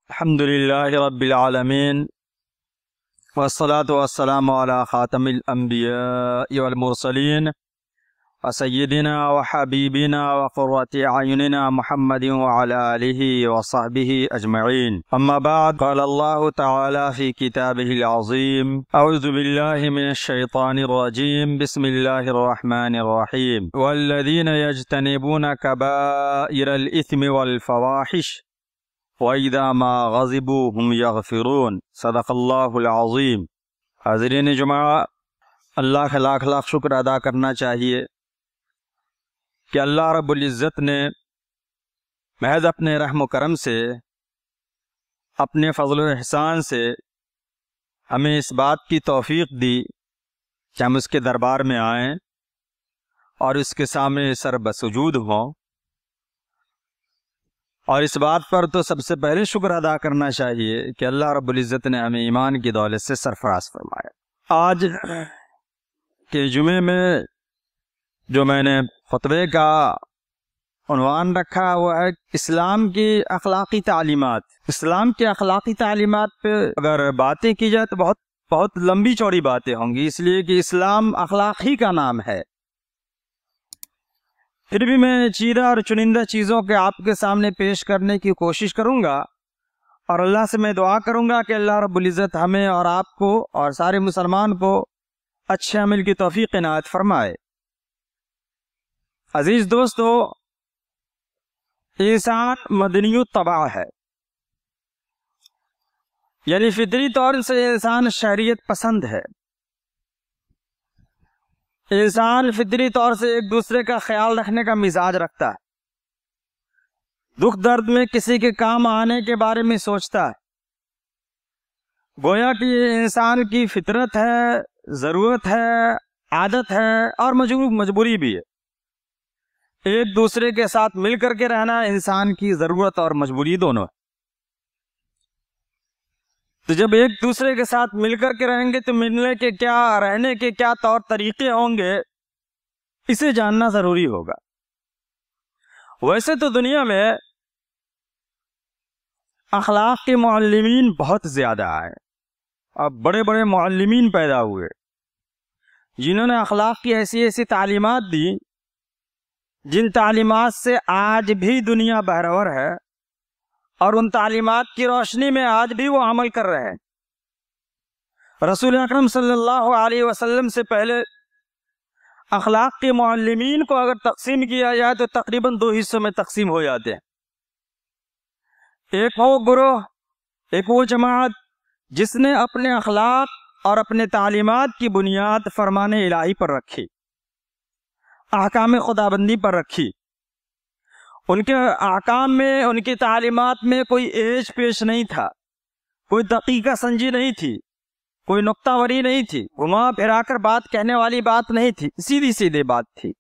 الحمدللہ رب العالمین والصلاة والسلام علی خاتم الانبیاء والمرسلین وسیدنا وحبیبنا وقرۃ اعیننا محمد وعلی آلہ وصحبہ اجمعین، اما بعد، قال اللہ تعالی فی کتابہ العظیم: اعوذ باللہ من الشیطان الرجیم، بسم اللہ الرحمن الرحیم، والذین یجتنبون کبائر الاثم والفواحش وَإِذَا مَا غَضِبُوا هُمْ يَغْفِرُونَ۔ صدق اللہ العظیم۔ حاضرین جمعہ، اللہ کا لاکھ لاکھ شکر ادا کرنا چاہیے کہ اللہ رب العزت نے محض اپنے رحم و کرم سے، اپنے فضل و احسان سے ہمیں اس بات کی توفیق دی کہ ہم اس کے دربار میں آئیں اور اس کے سامنے سر بسجود ہوں، اور اس بات پر تو سب سے پہلے شکر ادا کرنا چاہیے کہ اللہ رب العزت نے ہمیں ایمان کی دولت سے سرفراز فرمایا۔ آج کے جمعے میں جو میں نے خطبے کا عنوان رکھا وہ ہے اسلام کی اخلاقی تعلیمات۔ اسلام کی اخلاقی تعلیمات پہ اگر باتیں کی جائے تو بہت لمبی چوڑی باتیں ہوں گی، اس لیے کہ اسلام اخلاق ہی کا نام ہے۔ پھر بھی میں چیرہ اور چنندہ چیزوں کے آپ کے سامنے پیش کرنے کی کوشش کروں گا، اور اللہ سے میں دعا کروں گا کہ اللہ رب العزت ہمیں اور آپ کو اور سارے مسلمان کو اچھے عمل کی توفیق عنایت فرمائے۔ عزیز دوستو، انسان مدنی الطبع ہے، یعنی فطری طور سے انسان شہریت پسند ہے۔ انسان فطری طور سے ایک دوسرے کا خیال رکھنے کا مزاج رکھتا ہے، دکھ درد میں کسی کے کام آنے کے بارے میں سوچتا ہے، گویا کہ یہ انسان کی فطرت ہے، ضرورت ہے، عادت ہے اور مجبوری بھی ہے۔ ایک دوسرے کے ساتھ مل کر کے رہنا انسان کی ضرورت اور مجبوری دونوں ہے۔ تو جب ایک دوسرے کے ساتھ مل کر کے رہیں گے تو ملنے کے کیا، رہنے کے کیا طور طریقے ہوں گے، اسے جاننا ضروری ہوگا۔ ویسے تو دنیا میں اخلاق کے معلمین بہت زیادہ آئے، اب بڑے بڑے معلمین پیدا ہوئے جنہوں نے اخلاق کی ایسی تعلیمات دی جن تعلیمات سے آج بھی دنیا بہرور ہے، اور ان تعلیمات کی روشنی میں آج بھی وہ عمل کر رہے ہیں۔ رسول اکرم صلی اللہ علیہ وسلم سے پہلے اخلاق کے معلمین کو اگر تقسیم کیا جائے تو تقریباً 2 حصوں میں تقسیم ہو جاتے ہیں۔ ایک وہ گروہ، ایک وہ جماعت جس نے اپنے اخلاق اور اپنے تعلیمات کی بنیاد فرمان الہی پر رکھی، احکام خدابندی پر رکھی۔ ان کے احکام میں، ان کی تعلیمات میں کوئی ایج پیش نہیں تھا، کوئی دقیقہ سنجی نہیں تھی، کوئی نکتہ وری نہیں تھی، گھما پھرا کر بات کہنے والی بات نہیں تھی، سیدھی بات تھی۔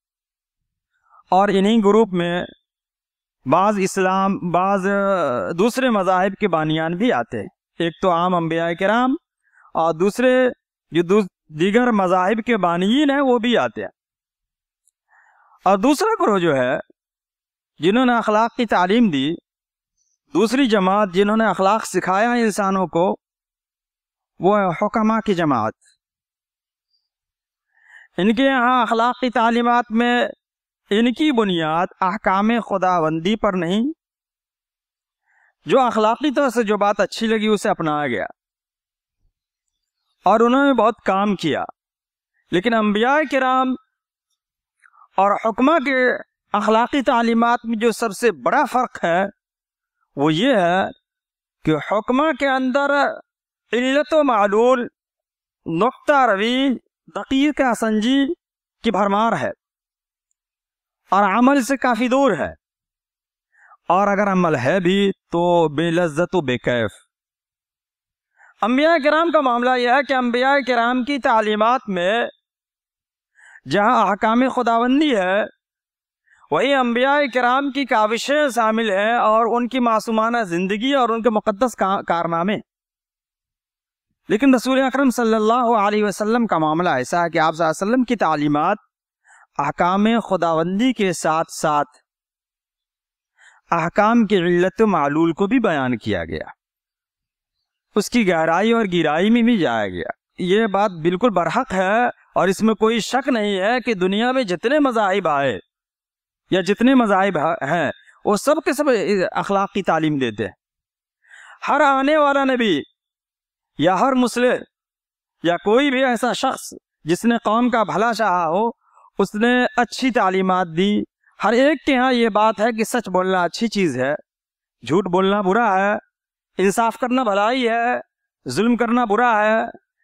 اور انہی گروپ میں بعض دوسرے مذاہب کے بانیان بھی آتے ہیں، ایک تو عام انبیاء کرام اور دوسرے جو دیگر مذاہب کے بانیین ہیں وہ بھی آتے ہیں۔ اور دوسرا گروہ جو ہے جنہوں نے اخلاق کی تعلیم دی، دوسری جماعت جنہوں نے اخلاق سکھایا انسانوں کو، وہ ہے حکماء کی جماعت۔ ان کے یہاں اخلاق کی تعلیمات میں ان کی بنیاد احکام خداوندی پر نہیں، جو اخلاقی طور سے جو بات اچھی لگی اسے اپنایا گیا اور انہوں نے بہت کام کیا۔ لیکن انبیاء کرام اور حکماء کے اخلاقی تعلیمات میں جو سب سے بڑا فرق ہے وہ یہ ہے کہ حکماء کے اندر علت و معلول، نقطہ روی، دقیقہ سنجی کی بھرمار ہے اور عمل سے کافی دور ہے، اور اگر عمل ہے بھی تو بے لذت و بے کیف۔ انبیاء کرام کا معاملہ یہ ہے کہ انبیاء کرام کی تعلیمات میں جہاں احکام خداوندی ہے وہی انبیاء کرام کی کاوشیں شامل ہیں اور ان کی معصومانہ زندگی اور ان کے مقدس کارنامے۔ لیکن رسول اکرم صلی اللہ علیہ وسلم کا معاملہ ایسا ہے کہ آپ صلی اللہ علیہ وسلم کی تعلیمات احکام خداوندی کے ساتھ ساتھ احکام کی علت و معلول کو بھی بیان کیا گیا۔ اس کی گہرائی اور گہرائی میں بھی جایا گیا۔ یہ بات بالکل برحق ہے اور اس میں کوئی شک نہیں ہے کہ دنیا میں جتنے مذاہب آئے یا جتنے مذاہب ہیں وہ سب کے سب اخلاق کی تعلیم دیتے ہیں۔ ہر آنے والا نبی یا ہر مسلم یا کوئی بھی ایسا شخص جس نے قوم کا بھلا چاہا ہو، اس نے اچھی تعلیمات دی۔ ہر ایک کے ہاں یہ بات ہے کہ سچ بولنا اچھی چیز ہے، جھوٹ بولنا برا ہے، انصاف کرنا بھلائی ہے، ظلم کرنا برا ہے،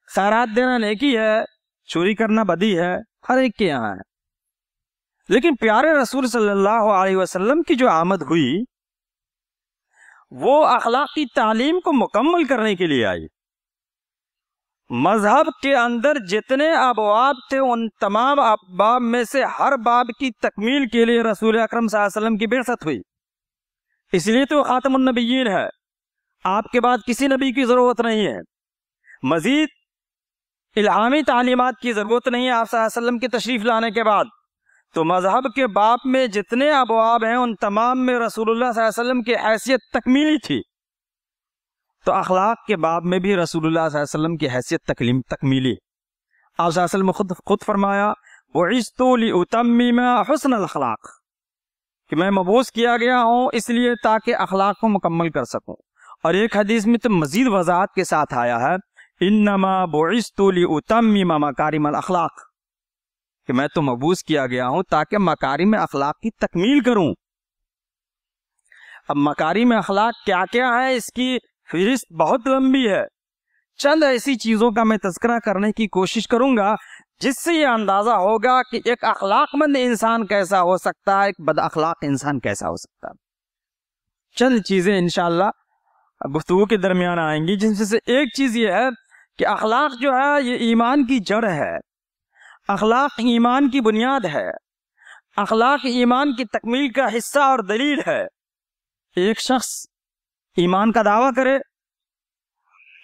خیرات دینا نیکی ہے، چوری کرنا بدی ہے، ہر ایک کے یہاں ہے۔ لیکن پیارے رسول صلی اللہ علیہ وسلم کی جو آمد ہوئی وہ اخلاق کی تعلیم کو مکمل کرنے کے لیے آئی۔ مذہب کے اندر جتنے ابواب تھے ان تمام ابواب میں سے ہر باب کی تکمیل کے لیے رسول اکرم صلی اللہ علیہ وسلم کی بعثت ہوئی۔ اس لیے تو خاتم النبیین ہے، آپ کے بعد کسی نبی کی ضرورت نہیں ہے، مزید الہامی تعلیمات کی ضرورت نہیں ہے آپ صلی اللہ علیہ وسلم کے تشریف لانے کے بعد۔ تو مذہب کے باب میں جتنے ابواب ہیں ان تمام میں رسول اللہ صلی اللہ علیہ وسلم کی حیثیت تکمیلی تھی، تو اخلاق کے باب میں بھی رسول اللہ صلی اللہ علیہ وسلم کی حیثیت تکمیلی۔ آپ صلی اللہ علیہ وسلم خود فرمایا بُعِثْتُ لِأُتَمِّمَ حُسْنَ الْأَخْلَاقِ، کہ میں مبعوث کیا گیا ہوں اس لیے تاکہ اخلاق کو مکمل کر سکوں۔ اور ایک حدیث میں تو مزید وضاحت کے ساتھ آیا ہے انما بعثت لأتمم مکارم الاخلاق، کہ میں تو مبعوث کیا گیا ہوں تاکہ مکارم اخلاق کی تکمیل کروں۔ اب مکارم اخلاق کیا کیا ہے اس کی فہرست بہت لمبی ہے، چند ایسی چیزوں کا میں تذکرہ کرنے کی کوشش کروں گا جس سے یہ اندازہ ہوگا کہ ایک اخلاق مند انسان کیسا ہو سکتا ہے، ایک بد اخلاق انسان کیسا ہو سکتا ہے۔ چند چیزیں انشاءاللہ گفتگو کے درمیان آئیں گی، جن سے ایک چیز یہ ہے کہ اخلاق جو ہے یہ ایمان کی جڑ ہے، اخلاق ایمان کی بنیاد ہے، اخلاق ایمان کی تکمیل کا حصہ اور دلیل ہے۔ ایک شخص ایمان کا دعویٰ کرے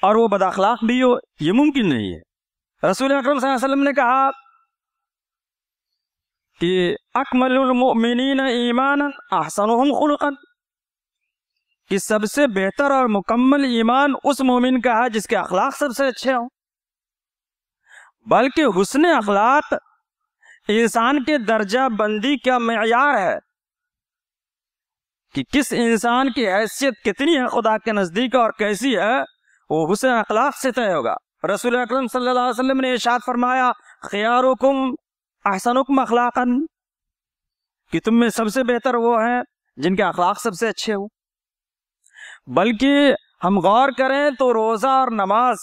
اور وہ بد اخلاق بھی ہو، یہ ممکن نہیں ہے۔ رسول اکرم صلی اللہ علیہ وسلم نے کہا کہ اکمل المؤمنین ایمانا احسنهم خلقا، کہ سب سے بہتر اور مکمل ایمان اس مومن کا ہے جس کے اخلاق سب سے اچھے ہوں۔ بلکہ حسن اخلاق انسان کے درجہ بندی کا معیار ہے کہ کس انسان کی حیثیت کتنی ہے خدا کے نزدیک اور کیسی ہے، وہ حسن اخلاق سے طے ہوگا۔ رسول اکرم صلی اللہ علیہ وسلم نے ارشاد فرمایا خیارکم احسنکم اخلاقا، کہ تم میں سب سے بہتر وہ ہیں جن کے اخلاق سب سے اچھے ہوں۔ بلکہ ہم غور کریں تو روزہ اور نماز،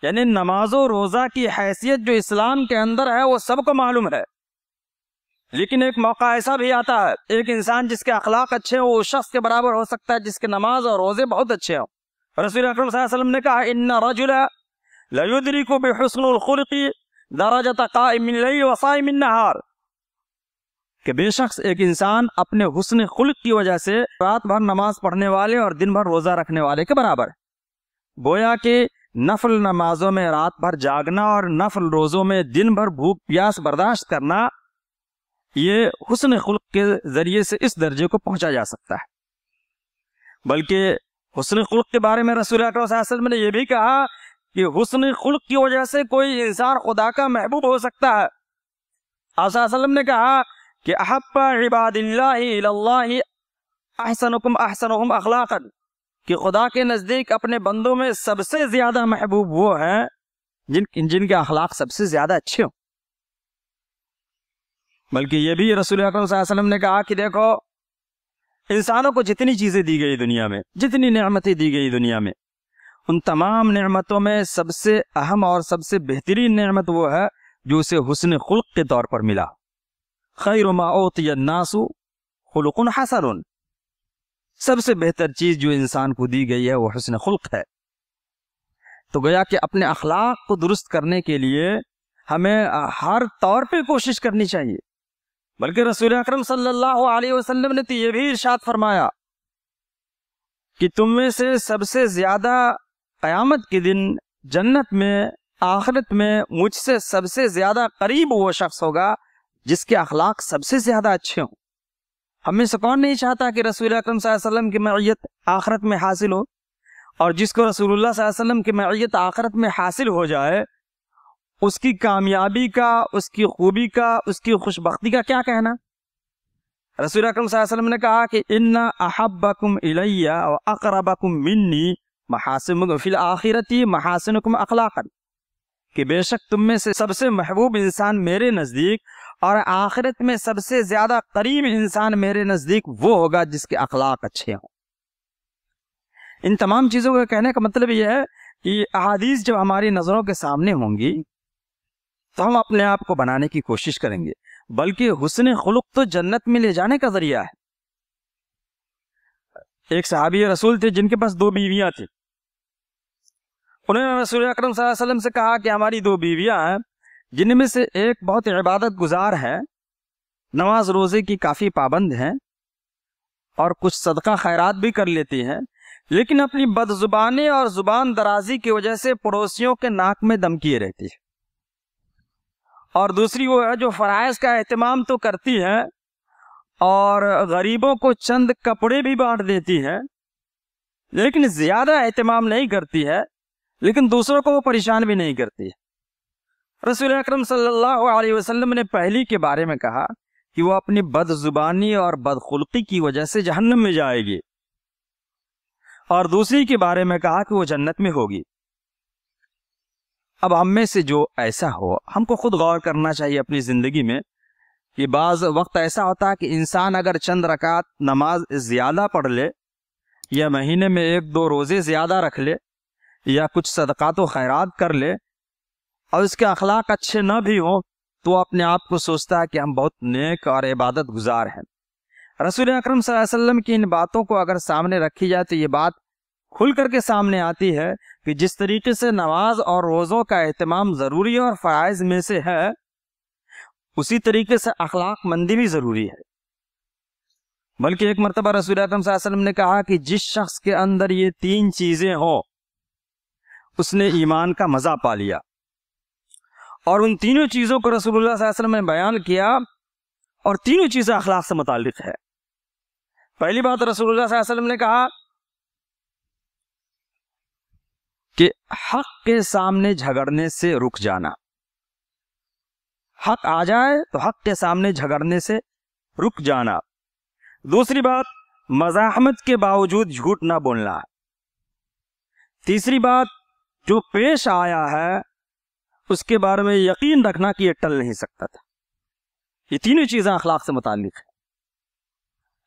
یعنی نماز و روزہ کی حیثیت جو اسلام کے اندر ہے وہ سب کو معلوم ہے، لیکن ایک موقع ایسا بھی آتا ہے ایک انسان جس کے اخلاق اچھے ہوں وہ شخص کے برابر ہو سکتا ہے جس کے نماز اور روزے بہت اچھے ہوں۔ رسول اکرم صلی اللہ علیہ وسلم نے کہا ان الرجل لیدرک بحسن الخلق درجۃ قائم اللیل وصائم النہار، کہ بے شخص ایک انسان اپنے حسن خلق کی وجہ سے رات بھر نماز پڑھنے والے اور دن بھر روزہ رکھنے والے کے برابر، گویا کہ نفل نمازوں میں رات بھر جاگنا اور نفل روزوں میں دن بھر بھوک پیاس برداشت کرنا، یہ حسن خلق کے ذریعے سے اس درجے کو پہنچا جا سکتا ہے۔ بلکہ حسن خلق کے بارے میں رسول اکرم صلی اللہ علیہ وسلم نے یہ بھی کہا کہ حسن خلق کی وجہ سے کوئی انسان خدا کا محبوب ہو سکتا ہے۔ آپ صلی اللہ علیہ وسلم نے کہا کہ احب عباد اللہ الی اللہ احسنکم احسنہم اخلاقا، کہ خدا کے نزدیک اپنے بندوں میں سب سے زیادہ محبوب وہ ہیں جن کے اخلاق سب سے زیادہ اچھے ہوں۔ بلکہ یہ بھی رسول اکرم صلی اللہ علیہ وسلم نے کہا کہ دیکھو انسانوں کو جتنی چیزیں دی گئی دنیا میں، جتنی نعمتیں دی گئی دنیا میں، ان تمام نعمتوں میں سب سے اہم اور سب سے بہترین نعمت وہ ہے جو اسے حسن خلق کے طور پر ملا۔ خیر ما اوتی الناس خلق حسن، سب سے بہتر چیز جو انسان کو دی گئی ہے وہ حسن خلق ہے۔ تو گویا کہ اپنے اخلاق کو درست کرنے کے لیے ہمیں ہر طور پہ کوشش کرنی چاہیے۔ بلکہ رسول اکرم صلی اللہ علیہ وسلم نے تو یہ بھی ارشاد فرمایا کہ تم میں سے سب سے زیادہ قیامت کے دن جنت میں آخرت میں مجھ سے سب سے زیادہ قریب وہ شخص ہوگا جس کے اخلاق سب سے زیادہ اچھے ہوں۔ ہم میں سے کون نہیں چاہتا کہ رسول اکرم صلی اللہ علیہ وسلم کی معیت آخرت میں حاصل ہو؟ اور جس کو رسول اللہ صلی اللہ علیہ وسلم کی معیت آخرت میں حاصل ہو جائے، اس کی کامیابی کا، اس کی خوبی کا، اس کی خوشبختی کا کیا کہنا؟ رسول اکرم صلی اللہ علیہ وسلم نے کہا کہ ان احبکم الی واقربکم منی محاسنکم فی الآخرۃ محاسنکم اخلاقا، کہ بے شک تم میں سے سب سے محبوب انسان میرے نزدیک اور آخرت میں سب سے زیادہ قریب انسان میرے نزدیک وہ ہوگا جس کے اخلاق اچھے ہوں۔ ان تمام چیزوں کا کہنے کا مطلب یہ ہے کہ احادیث جب ہماری نظروں کے سامنے ہوں گی تو ہم اپنے آپ کو بنانے کی کوشش کریں گے، بلکہ حسن خلق تو جنت میں لے جانے کا ذریعہ ہے۔ ایک صحابی رسول تھے جن کے پاس 2 بیویاں تھیں۔ انہوں نے رسول اکرم صلی اللہ علیہ وسلم سے کہا کہ ہماری 2 بیویاں ہیں، جن میں سے ایک بہت عبادت گزار ہے، نماز روزے کی کافی پابند ہیں اور کچھ صدقہ خیرات بھی کر لیتی ہیں، لیکن اپنی بد زبانی اور زبان درازی کی وجہ سے پڑوسیوں کے ناک میں دم کیے رہتی ہے، اور دوسری وہ ہے جو فرائض کا اہتمام تو کرتی ہے اور غریبوں کو چند کپڑے بھی بانٹ دیتی ہے، لیکن زیادہ اہتمام نہیں کرتی ہے، لیکن دوسروں کو وہ پریشان بھی نہیں کرتی ہے۔ رسول اکرم صلی اللہ علیہ وسلم نے پہلی کے بارے میں کہا کہ وہ اپنی بد زبانی اور بدخلقی کی وجہ سے جہنم میں جائے گی، اور دوسری کے بارے میں کہا کہ وہ جنت میں ہوگی۔ اب ہم میں سے جو ایسا ہو، ہم کو خود غور کرنا چاہیے اپنی زندگی میں کہ بعض وقت ایسا ہوتا ہے کہ انسان اگر چند رکعت نماز زیادہ پڑھ لے، یا مہینے میں 1-2 روزے زیادہ رکھ لے، یا کچھ صدقات و خیرات کر لے، اور اس کے اخلاق اچھے نہ بھی ہوں، تو اپنے آپ کو سوچتا ہے کہ ہم بہت نیک اور عبادت گزار ہیں۔ رسول اکرم صلی اللہ علیہ وسلم کی ان باتوں کو اگر سامنے رکھی جائے تو یہ بات کھل کر کے سامنے آتی ہے کہ جس طریقے سے نماز اور روزوں کا اہتمام ضروری اور فرائض میں سے ہے، اسی طریقے سے اخلاق مندی بھی ضروری ہے۔ بلکہ ایک مرتبہ رسول اکرم صلی اللہ علیہ وسلم نے کہا کہ جس شخص کے اندر یہ 3 چیزیں ہوں، اس نے ایمان کا مزہ پا لیا۔ اور ان تینوں چیزوں کو رسول اللہ صلی اللہ علیہ وسلم نے بیان کیا، اور تینوں چیزیں اخلاق سے متعلق ہے۔ پہلی بات رسول اللہ صلی اللہ علیہ وسلم نے کہا کہ حق کے سامنے جھگڑنے سے رک جانا، حق آ جائے تو حق کے سامنے جھگڑنے سے رک جانا۔ دوسری بات، مزاحمت کے باوجود جھوٹ نہ بولنا۔ تیسری بات، جو پیش آیا ہے اس کے بارے میں یقین رکھنا کہ یہ ٹل نہیں سکتا تھا۔ یہ تینوں چیزیں اخلاق سے متعلق ہیں۔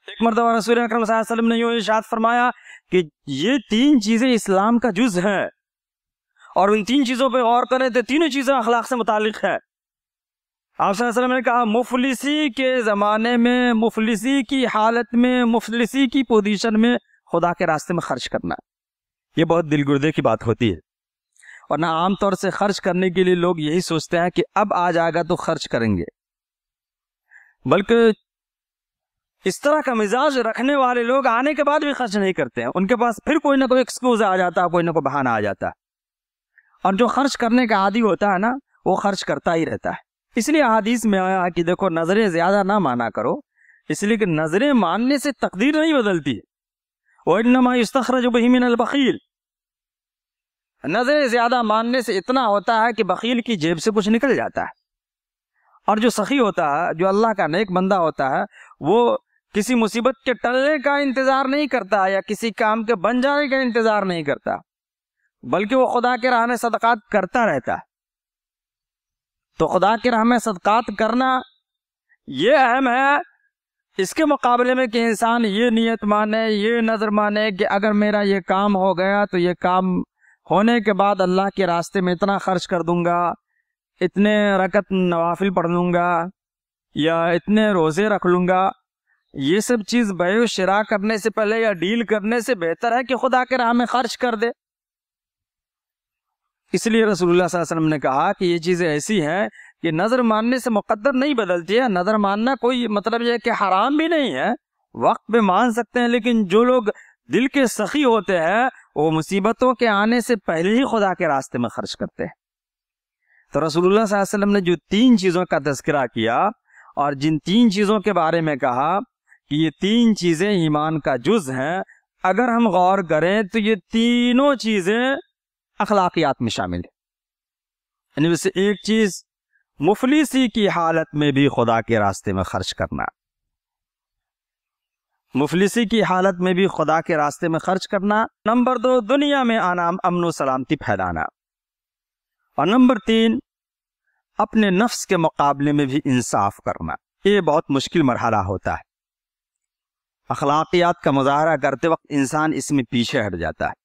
ایک مرتبہ رسول اکرم صلی اللہ علیہ وسلم نے یوں ارشاد فرمایا کہ یہ 3 چیزیں اسلام کا جز ہیں، اور ان 3 چیزوں پہ غور کریں تو تینوں چیزیں اخلاق سے متعلق ہے۔ آپ صلی اللہ علیہ وسلم نے کہا مفلسی کے زمانے میں، مفلسی کی حالت میں، مفلسی کی پوزیشن میں خدا کے راستے میں خرچ کرنا، یہ بہت دل گردے کی بات ہوتی ہے، ورنہ عام طور سے خرچ کرنے کے لیے لوگ یہی سوچتے ہیں کہ اب آ جائے گا تو خرچ کریں گے، بلکہ اس طرح کا مزاج رکھنے والے لوگ آنے کے بعد بھی خرچ نہیں کرتے ہیں، ان کے پاس پھر کوئی نہ کوئی ایکسکیوز آ جاتا ہے، کوئی نہ کوئی بہانہ آ جاتا ہے، اور جو خرچ کرنے کا عادی ہوتا ہے نا، وہ خرچ کرتا ہی رہتا ہے۔ اس لیے احادیث میں آیا کہ دیکھو نظریں زیادہ نہ مانا کرو، اس لیے کہ نظریں ماننے سے تقدیر نہیں بدلتی ہے۔ وَإِنَّمَا يُسْتَخْرَجُ بِهِ مِنَ الْبَخِيلِ، نظریں زیادہ ماننے سے اتنا ہوتا ہے کہ بخیل کی جیب سے کچھ نکل جاتا ہے، اور جو سخی ہوتا ہے، جو اللہ کا نیک بندہ ہوتا ہے، وہ کسی مصیبت کے ٹلنے کا انتظار نہیں کرتا یا کسی کام کے بن جانے کا انتظار نہیں کرتا، بلکہ وہ خدا کے راہ میں صدقات کرتا رہتا ہے۔ تو خدا کے راہ میں صدقات کرنا یہ اہم ہے، اس کے مقابلے میں کہ انسان یہ نیت مانے، یہ نظر مانے کہ اگر میرا یہ کام ہو گیا تو یہ کام ہونے کے بعد اللہ کے راستے میں اتنا خرچ کر دوں گا، اتنے رکعت نوافل پڑھ لوں گا، یا اتنے روزے رکھ لوں گا۔ یہ سب چیز بیع و شراء کرنے سے پہلے یا ڈیل کرنے سے بہتر ہے کہ خدا کے راہ میں خرچ کر دے۔ اس لیے رسول اللہ صلی اللہ علیہ وسلم نے کہا کہ یہ چیزیں ایسی ہیں کہ نظر ماننے سے مقدر نہیں بدلتی ہے۔ نظر ماننا کوئی مطلب یہ کہ حرام بھی نہیں ہے، وقت پہ مان سکتے ہیں، لیکن جو لوگ دل کے سخی ہوتے ہیں وہ مصیبتوں کے آنے سے پہلے ہی خدا کے راستے میں خرچ کرتے ہیں۔ تو رسول اللہ صلی اللہ علیہ وسلم نے جو 3 چیزوں کا تذکرہ کیا اور جن 3 چیزوں کے بارے میں کہا کہ یہ 3 چیزیں ایمان کا جز ہیں، اگر ہم غور کریں تو یہ تینوں چیزیں اخلاقیات میں شامل ہیں. یعنی ویسے ایک چیز مفلسی کی حالت میں بھی خدا کے راستے میں خرچ کرنا، مفلسی کی حالت میں بھی خدا کے راستے میں خرچ کرنا. نمبر 2 دنیا میں امن و سلامتی پھیلانا. اور نمبر 3 اپنے نفس کے مقابلے میں بھی انصاف کرنا. یہ بہت مشکل مرحلہ ہوتا ہے. اخلاقیات کا مظاہرہ کرتے وقت انسان اس میں پیچھے ہٹ جاتا ہے.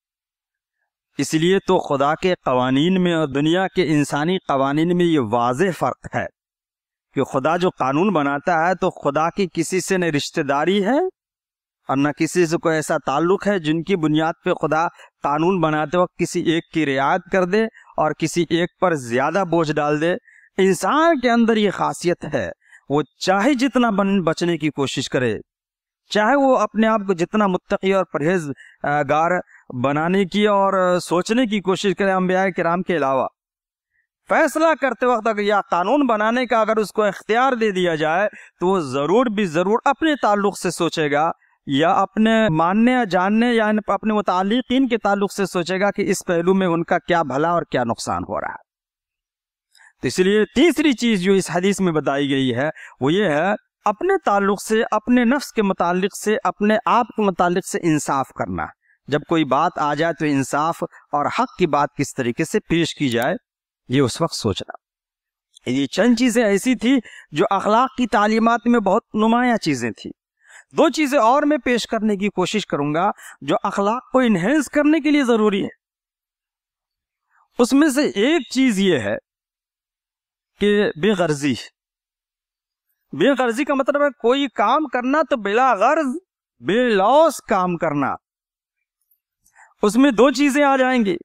اس لیے تو خدا کے قوانین میں اور دنیا کے انسانی قوانین میں یہ واضح فرق ہے کہ خدا جو قانون بناتا ہے تو خدا کی کسی سے نہ رشتہ داری ہے اور نہ کسی سے کوئی ایسا تعلق ہے جن کی بنیاد پہ خدا قانون بناتے وقت کسی ایک کی رعایت کر دے اور کسی ایک پر زیادہ بوجھ ڈال دے. انسان کے اندر یہ خاصیت ہے، وہ چاہے جتنا بچنے کی کوشش کرے، چاہے وہ اپنے آپ کو جتنا متقی اور پرہیزگار بنانے کی اور سوچنے کی کوشش کرے انبیاء کرام کے علاوہ، فیصلہ کرتے وقت اگر یا قانون بنانے کا اگر اس کو اختیار دے دیا جائے تو وہ ضرور بھی ضرور اپنے تعلق سے سوچے گا یا اپنے ماننے یا جاننے یا اپنے متعلقین کے تعلق سے سوچے گا کہ اس پہلو میں ان کا کیا بھلا اور کیا نقصان ہو رہا ہے. تو اس لیے تیسری چیز جو اس حدیث میں بتائی گئی ہے وہ یہ ہے اپنے تعلق سے، اپنے نفس کے متعلق سے، اپنے آپ کے متعلق سے انصاف کرنا. جب کوئی بات آ جائے تو انصاف اور حق کی بات کس طریقے سے پیش کی جائے یہ اس وقت سوچنا. یہ چند چیزیں ایسی تھی جو اخلاق کی تعلیمات میں بہت نمایاں چیزیں تھیں. 2 چیزیں اور میں پیش کرنے کی کوشش کروں گا جو اخلاق کو انہینس کرنے کے لیے ضروری ہے. اس میں سے ایک چیز یہ ہے کہ بے غرضی. بے غرضی کا مطلب ہے کوئی کام کرنا تو بلا غرض بے لوث کام کرنا. اس میں 2 چیزیں آ جائیں گی.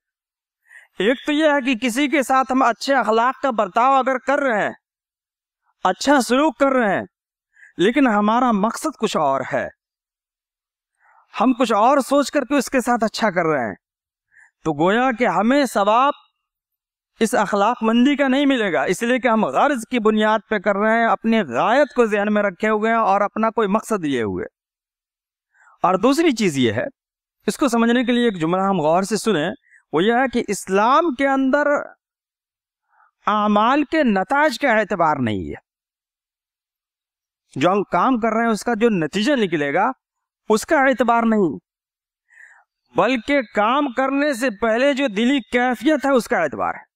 ایک تو یہ ہے کہ کسی کے ساتھ ہم اچھے اخلاق کا برتاؤ اگر کر رہے ہیں، اچھا سلوک کر رہے ہیں، لیکن ہمارا مقصد کچھ اور ہے، ہم کچھ اور سوچ کر کے اس کے ساتھ اچھا کر رہے ہیں، تو گویا کہ ہمیں ثواب اس اخلاق مندی کا نہیں ملے گا، اس لیے کہ ہم غرض کی بنیاد پہ کر رہے ہیں، اپنے غایت کو ذہن میں رکھے ہوئے ہیں اور اپنا کوئی مقصد لیے ہوئے. اور دوسری چیز یہ ہے، اس کو سمجھنے کے لیے ایک جملہ ہم غور سے سنیں، وہ یہ ہے کہ اسلام کے اندر اعمال کے نتائج کا اعتبار نہیں ہے. جو ہم کام کر رہے ہیں اس کا جو نتیجہ نکلے گا اس کا اعتبار نہیں، بلکہ کام کرنے سے پہلے جو دلی کیفیت ہے اس کا اعتبار ہے.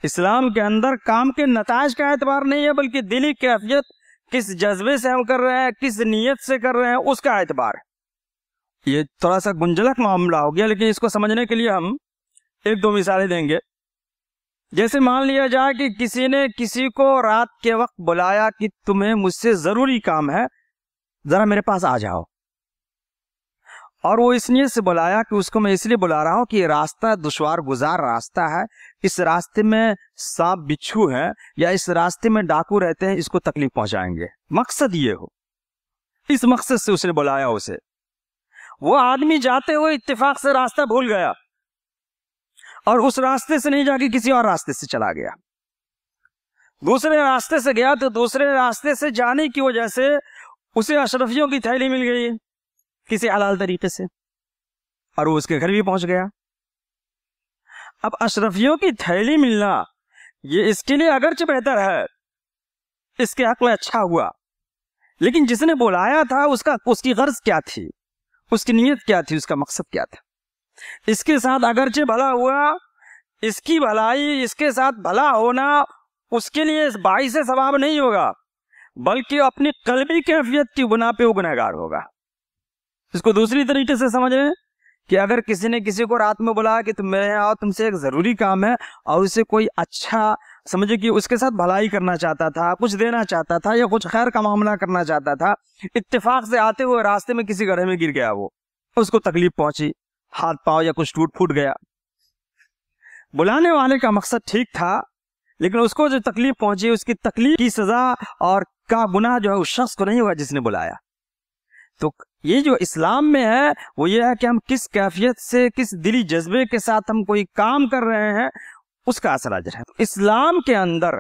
اسلام کے اندر کام کے نتائج کا اعتبار نہیں ہے بلکہ دلی کیفیت، کس جذبے سے ہم کر رہے ہیں، کس نیت سے کر رہے ہیں، اس کا اعتبار ہے. یہ تھوڑا سا گنجلک معاملہ ہو گیا، لیکن اس کو سمجھنے کے لیے ہم 1-2 مثالیں دیں گے. جیسے مان لیا جائے کہ کسی نے کسی کو رات کے وقت بلایا کہ تمہیں مجھ سے ضروری کام ہے، ذرا میرے پاس آ جاؤ، اور وہ اس نیت سے بلایا کہ اس کو میں اس لیے بلا رہا ہوں کہ یہ راستہ دشوار گزار راستہ ہے، اس راستے میں سانپ بچھو ہے یا اس راستے میں ڈاکو رہتے ہیں، اس کو تکلیف پہنچائیں گے، مقصد یہ ہو، اس مقصد سے اس نے بلایا اسے. وہ آدمی جاتے ہوئے اتفاق سے راستہ بھول گیا اور اس راستے سے نہیں جا کے کسی اور راستے سے چلا گیا، دوسرے راستے سے گیا، تو دوسرے راستے سے جانے کی وجہ سے اسے اشرفیوں کی تھیلی مل گئی کسی حلال طریقے سے، اور وہ اس کے گھر بھی پہنچ گیا. اب اشرفیوں کی تھیلی ملنا یہ اس کے لیے اگرچہ بہتر ہے، اس کے حق میں اچھا ہوا، لیکن جس نے بلایا تھا اس کی غرض کیا تھی، اس کی نیت کیا تھی، اس کا مقصد کیا تھا. اس کے ساتھ اگرچہ بھلا ہوا، اس کی بھلائی، اس کے ساتھ بھلا ہونا اس کے لیے باعث ثواب نہیں ہوگا، بلکہ اپنی قلبی کیفیت کی بنا پہ وہ گنہگار ہوگا. اس کو دوسری طریقے سے سمجھ لیں کہ اگر کسی نے کسی کو رات میں بلایا کہ تم میرے یہاں آؤ، تم سے ایک ضروری کام ہے، اور اسے کوئی اچھا سمجھے کہ اس کے ساتھ بھلائی کرنا چاہتا تھا، کچھ دینا چاہتا تھا یا کچھ خیر کا معاملہ کرنا چاہتا تھا، اتفاق سے آتے ہوئے راستے میں کسی گڑھے میں گر گیا، وہ اس کو تکلیف پہنچی، ہاتھ پاؤں یا کچھ ٹوٹ پھوٹ گیا. بلانے والے کا مقصد ٹھیک تھا، لیکن اس کو جو تکلیف پہنچی، اس کی تکلیف کی سزا اور کا گناہ جو ہے اس شخص کو نہیں ہوا جس نے بلایا. تو یہ جو اسلام میں ہے وہ یہ ہے کہ ہم کس کیفیت سے، کس دلی جذبے کے ساتھ ہم کوئی کام کر رہے ہیں، اس کا اثر اجر ہے. تو اسلام کے اندر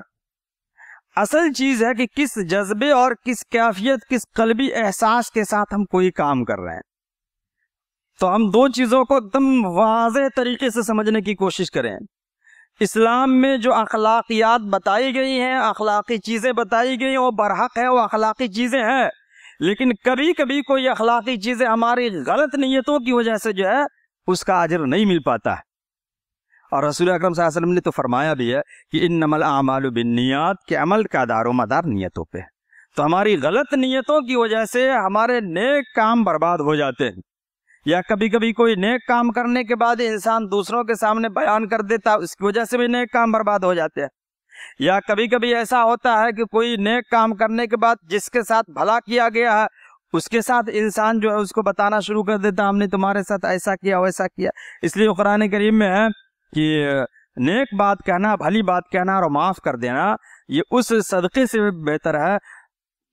اصل چیز ہے کہ کس جذبے اور کس کیفیت، کس قلبی احساس کے ساتھ ہم کوئی کام کر رہے ہیں. تو ہم دو چیزوں کو ایک دم واضح طریقے سے سمجھنے کی کوشش کریں۔ اسلام میں جو اخلاقیات بتائی گئی ہیں، اخلاقی چیزیں بتائی گئی ہیں، وہ برحق ہے، وہ اخلاقی چیزیں ہیں، لیکن کبھی کبھی کوئی اخلاقی چیزیں ہماری غلط نیتوں کی وجہ سے جو ہے اس کا اجر نہیں مل پاتا ہے۔ اور رسول اکرم صلی اللہ علیہ وسلم نے تو فرمایا بھی ہے کہ انما الاعمال بالنیات، کہ عمل کا دار و مدار نیتوں پہ ہے۔ تو ہماری غلط نیتوں کی وجہ سے ہمارے نیک کام برباد ہو جاتے ہیں، یا کبھی کبھی کوئی نیک کام کرنے کے بعد انسان دوسروں کے سامنے بیان کر دیتا ہے، اس کی وجہ سے بھی نیک کام برباد ہو جاتے ہیں۔ یا کبھی کبھی ایسا ہوتا ہے کہ کوئی نیک کام کرنے کے بعد جس کے ساتھ بھلا کیا گیا ہے اس کے ساتھ انسان جو ہے اس کو بتانا شروع کر دیتا، ہم نے تمہارے ساتھ ایسا کیا ویسا کیا۔ اس لیے قرآن کریم میں ہے کہ نیک بات کہنا، بھلی بات کہنا اور معاف کر دینا، یہ اس صدقے سے بہتر ہے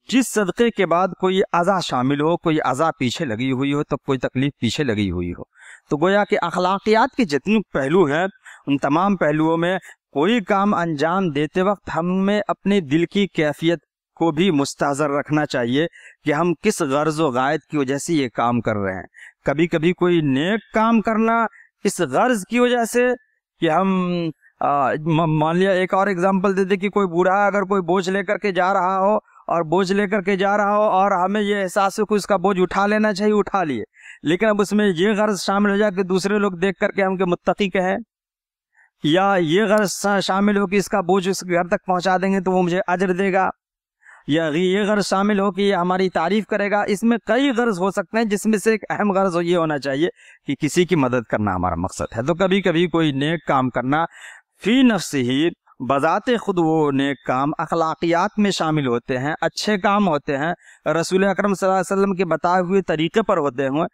جس صدقے کے بعد کوئی اذا شامل ہو، کوئی اذا پیچھے لگی ہوئی ہو، تو کوئی تکلیف پیچھے لگی ہوئی ہو۔ تو گویا کہ اخلاقیات کے جتنے پہلو ہیں ان تمام پہلوؤں میں کوئی کام انجام دیتے وقت ہمیں اپنے دل کی کیفیت کو بھی مستحضر رکھنا چاہیے کہ ہم کس غرض و غائد کی وجہ سے یہ کام کر رہے ہیں۔ کبھی کبھی کوئی نیک کام کرنا اس غرض کی وجہ سے کہ ہم مان لیا، ایک اور اگزامپل دیتے کہ کوئی بوڑھا اگر کوئی بوجھ لے کر کے جا رہا ہو اور ہمیں یہ احساس ہو کہ اس کا بوجھ اٹھا لینا چاہیے، اٹھا لیے، لیکن اب اس میں یہ غرض شامل ہو جائے کہ دوسرے لوگ دیکھ کر کے ہم کے متقی کہیں، یا یہ غرض شامل ہو کہ اس کا بوجھ اس کے گھر تک پہنچا دیں گے تو وہ مجھے اجر دے گا، یا یہ غرض شامل ہو کہ یہ ہماری تعریف کرے گا۔ اس میں کئی غرض ہو سکتے ہیں، جس میں سے ایک اہم غرض یہ ہونا چاہیے کہ کسی کی مدد کرنا ہمارا مقصد ہے۔ تو کبھی کبھی کوئی نیک کام کرنا فی نفس ہی بذات خود وہ نیک کام اخلاقیات میں شامل ہوتے ہیں، اچھے کام ہوتے ہیں، رسول اکرم صلی اللہ علیہ وسلم کے بتائے ہوئے طریقے پر ہوتے ہیں،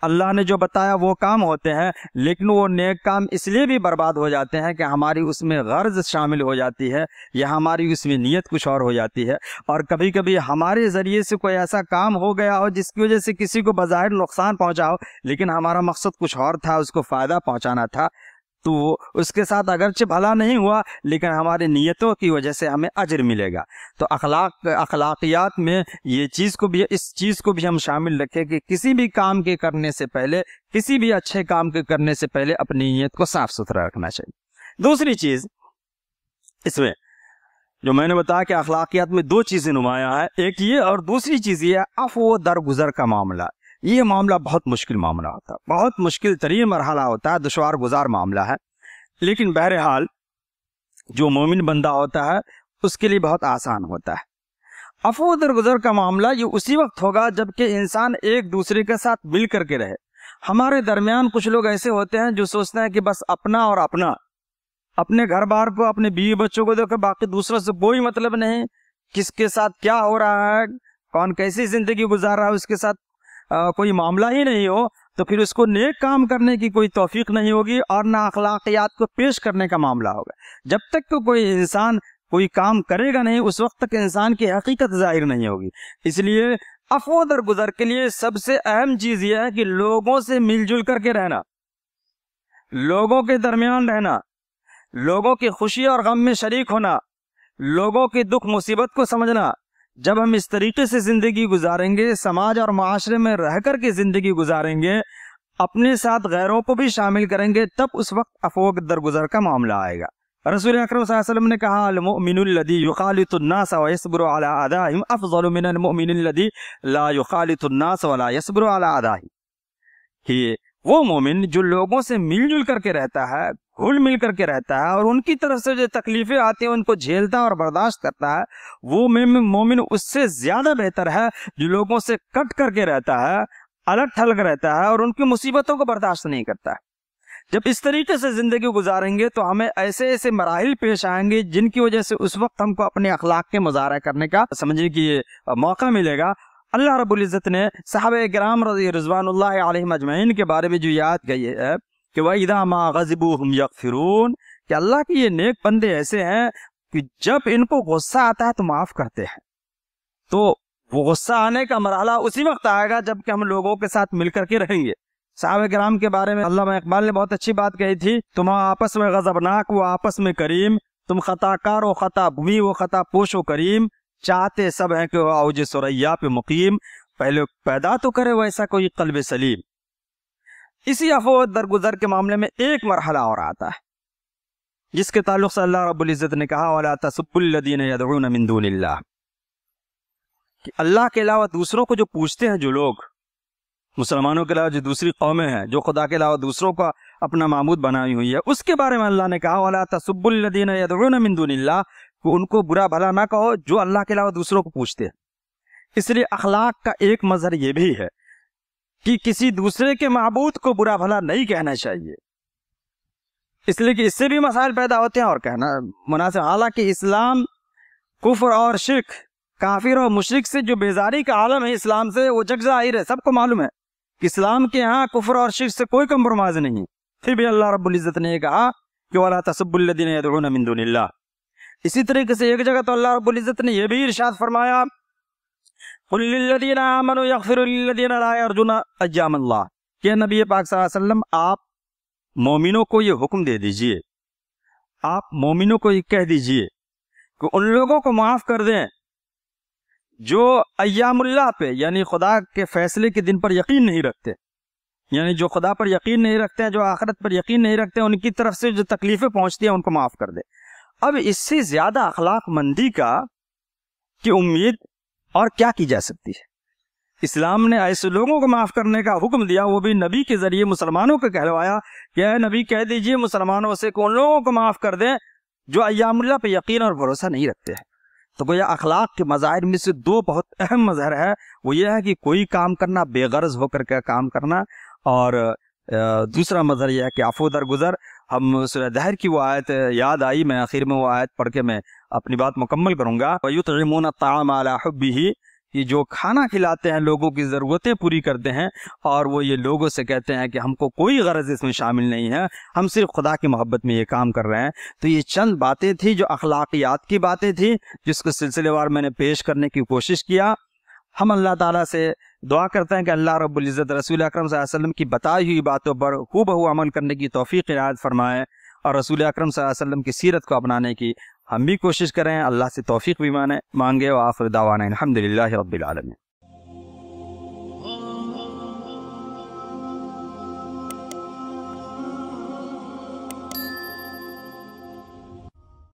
اللہ نے جو بتایا وہ کام ہوتے ہیں، لیکن وہ نیک کام اس لیے بھی برباد ہو جاتے ہیں کہ ہماری اس میں غرض شامل ہو جاتی ہے، یا ہماری اس میں نیت کچھ اور ہو جاتی ہے، اور کبھی کبھی ہمارے ذریعے سے کوئی ایسا کام ہو گیا ہو جس کی وجہ سے کسی کو بظاہر نقصان پہنچا ہو، لیکن ہمارا مقصد کچھ اور تھا، اس کو فائدہ پہنچانا تھا، تو اس کے ساتھ اگرچہ بھلا نہیں ہوا لیکن ہماری نیتوں کی وجہ سے ہمیں اجر ملے گا۔ تو اخلاقیات میں یہ چیز کو بھی، اس چیز کو بھی ہم شامل رکھیں کہ کسی بھی کام کے کرنے سے پہلے، کسی بھی اچھے کام کے کرنے سے پہلے اپنی نیت کو صاف ستھرا رکھنا چاہیے۔ دوسری چیز اس میں جو میں نے بتایا کہ اخلاقیات میں دو چیزیں نمایاں ہیں، ایک یہ اور دوسری چیز یہ ہے عفو درگزر کا معاملہ۔ یہ معاملہ بہت مشکل معاملہ ہوتا ہے، بہت مشکل ترین مرحلہ ہوتا ہے، دشوار گزار معاملہ ہے، لیکن بہرحال جو مومن بندہ ہوتا ہے اس کے لیے بہت آسان ہوتا ہے۔ عفو درگزر کا معاملہ یہ اسی وقت ہوگا جب کہ انسان ایک دوسرے کے ساتھ مل کر کے رہے۔ ہمارے درمیان کچھ لوگ ایسے ہوتے ہیں جو سوچتے ہیں کہ بس اپنا اور اپنا، اپنے گھر بار کو، اپنے بیوی بچوں کو دیکھو، باقی دوسروں سے کوئی مطلب نہیں، کس کے ساتھ کیا ہو رہا ہے، کون کیسی زندگی گزار رہا ہے، اس کے ساتھ کوئی معاملہ ہی نہیں ہو، تو پھر اس کو نیک کام کرنے کی کوئی توفیق نہیں ہوگی اور نہ اخلاقیات کو پیش کرنے کا معاملہ ہوگا۔ جب تک کہ کوئی انسان کوئی کام کرے گا نہیں اس وقت تک انسان کی حقیقت ظاہر نہیں ہوگی۔ اس لیے عفو درگزر کے لیے سب سے اہم چیز یہ ہے کہ لوگوں سے مل جل کر کے رہنا، لوگوں کے درمیان رہنا، لوگوں کی خوشی اور غم میں شریک ہونا، لوگوں کی دکھ مصیبت کو سمجھنا۔ جب ہم اس طریقے سے زندگی گزاریں گے، سماج اور معاشرے میں رہ کر کے زندگی گزاریں گے، اپنے ساتھ غیروں کو بھی شامل کریں گے، تب اس وقت عفو درگزر کا معاملہ آئے گا۔ رسول اکرم صلی اللہ علیہ وسلم نے کہا المؤمن الذی یخالط الناس ویصبر علی اعدائهم افضل من المؤمن الذی لا یخالط الناس ولا یصبر علی اعدائه، کہ وہ مومن جو لوگوں سے مل جل کر کے رہتا ہے، گھل مل کر کے رہتا ہے، اور ان کی طرف سے جو تکلیفیں آتی ہیں ان کو جھیلتا اور برداشت کرتا ہے، وہ مومن اس سے زیادہ بہتر ہے جو لوگوں سے کٹ کر کے رہتا ہے، الگ تھلگ رہتا ہے اور ان کی مصیبتوں کو برداشت نہیں کرتا ہے۔ جب اس طریقے سے زندگی گزاریں گے تو ہمیں ایسے ایسے مراحل پیش آئیں گے جن کی وجہ سے اس وقت ہم کو اپنے اخلاق کے مظاہرہ کرنے کا سمجھے کہ موقع ملے گا۔ اللہ رب العزت نے صحابہ کرام رضوان اللہ علیہم اجمعین کے بارے میں جو یاد گئی ہے کہ وَإِذَا مَا غَضِبُوا هُمْ يَغْفِرُونَ، کہ اللہ کے یہ نیک بندے ایسے ہیں کہ جب ان کو غصہ آتا ہے تو معاف کرتے ہیں۔ تو وہ غصہ آنے کا مرحلہ اسی وقت آئے گا جب کہ ہم لوگوں کے ساتھ مل کر کے رہیں گے۔ صحابہ کرام کے بارے میں علامہ اقبال نے بہت اچھی بات کہی تھی، تم آپس میں غضبناک وہ آپس میں کریم، تم خطا کار و خطا بھوئی وہ خطا پوش و کریم، چاہتے سب ہیں کہ وہ اوج ثریا پہ مقیم، پہلے پیدا تو کرے ویسا کوئی قلب سلیم۔ اسی عفو درگزر کے معاملے میں ایک مرحلہ اور آتا ہے جس کے تعلق سے اللہ رب العزت نے کہا وَلَا تَسُبُّوا الَّذِينَ يَدْعُونَ مِن دُونِ اللَّهِ، کہ اللہ کے علاوہ دوسروں کو جو پوچھتے ہیں جو لوگ، مسلمانوں کے علاوہ جو دوسری قومیں ہیں جو خدا کے علاوہ دوسروں کا اپنا معبود بنائی ہوئی ہے، اس کے بارے میں اللہ نے کہا وَلَا تَسُبُّوا الَّذِينَ يَدْعُونَ مِن دُونِ اللَّهِ، کہ ان کو برا بھلا نہ کہو جو اللہ کے علاوہ دوسروں کو پوچھتے ہیں۔ اس لیے اخلاق کا ایک مظہر یہ بھی ہے کہ کسی دوسرے کے معبود کو برا بھلا نہیں کہنا چاہیے، اس لیے کہ اس سے بھی مسائل پیدا ہوتے ہیں اور کہنا مناسب، حالانکہ اسلام کفر اور شرک، کافر اور مشرک سے جو بیزاری کا عالم ہے اسلام سے، وہ جگ ظاہر ہے، سب کو معلوم ہے کہ اسلام کے ہاں کفر اور شرک سے کوئی کمپرومائز نہیں، پھر بھی اللہ رب العزت نے یہ کہا کہ وَلَا تَسُبُّوا الَّذِينَ يَدْعُونَ مِن دُونِ اللَّهِ۔ اسی طریقے سے ایک جگہ تو اللہ رب العزت نے یہ بھی ارشاد فرمایا قُلْ لِلَّذِينَ آمَنُوا يَغْفِرُوا لِلَّذِينَ لَا يَرْجُونَ أَيَّامَ اللَّهِ، کہ نبی پاک صلی اللہ علیہ وسلم آپ مومنوں کو یہ حکم دے دیجئے، آپ مومنوں کو یہ کہہ دیجئے کہ ان لوگوں کو معاف کر دیں جو ایام اللہ پہ، یعنی خدا کے فیصلے کے دن پر یقین نہیں رکھتے، یعنی جو خدا پر یقین نہیں رکھتے ہیں، جو آخرت پر یقین نہیں رکھتے ہیں، ان کی طرف سے جو تکلیفیں پہنچتی ہیں ان کو معاف کر دے۔ اب اس سے زیادہ اخلاق مندی کا کی امید اور کیا کی جا سکتی ہے؟ اسلام نے ایسے لوگوں کو معاف کرنے کا حکم دیا، وہ بھی نبی کے ذریعے مسلمانوں کو کہلوایا کہ اے نبی کہہ دیجئے مسلمانوں سے کہ ان لوگوں کو معاف کر دیں جو ایام اللہ پہ یقین اور بھروسہ نہیں رکھتے ہیں۔ تو گویا اخلاق کے مظاہر میں سے دو بہت اہم مظہر ہے، وہ یہ ہے کہ کوئی کام کرنا بے غرض ہو کر کے کام کرنا، اور دوسرا مظہر یہ ہے کہ عفو درگزر۔ ہم سورہ دہر کی وہ آیت یاد آئی، میں آخر میں وہ آیت پڑھ کے میں اپنی بات مکمل کروں گا۔ وَيُطْعِمُونَ الطَّعَامَ عَلَى حُبِّهِ، کہ جو کھانا کھلاتے ہیں، لوگوں کی ضرورتیں پوری کرتے ہیں، اور وہ یہ لوگوں سے کہتے ہیں کہ ہم کو کوئی غرض اس میں شامل نہیں ہے، ہم صرف خدا کی محبت میں یہ کام کر رہے ہیں۔ تو یہ چند باتیں تھیں جو اخلاقیات کی باتیں تھیں، جس کو سلسلے وار میں نے پیش کرنے کی کوشش کیا۔ ہم اللہ تعالیٰ سے دعا کرتے ہیں کہ اللہ رب العزت رسول اکرم صلی اللہ علیہ وسلم کی بتائی ہوئی باتوں پر ہو بہو عمل کرنے کی توفیق عنایت فرمائے، اور رسول اکرم صلی اللہ علیہ وسلم کی سیرت کو اپنانے کی ہم بھی کوشش کریں، اللہ سے توفیق بھی مانگے۔ وآخر دعوانا الحمدللہ رب العالمین۔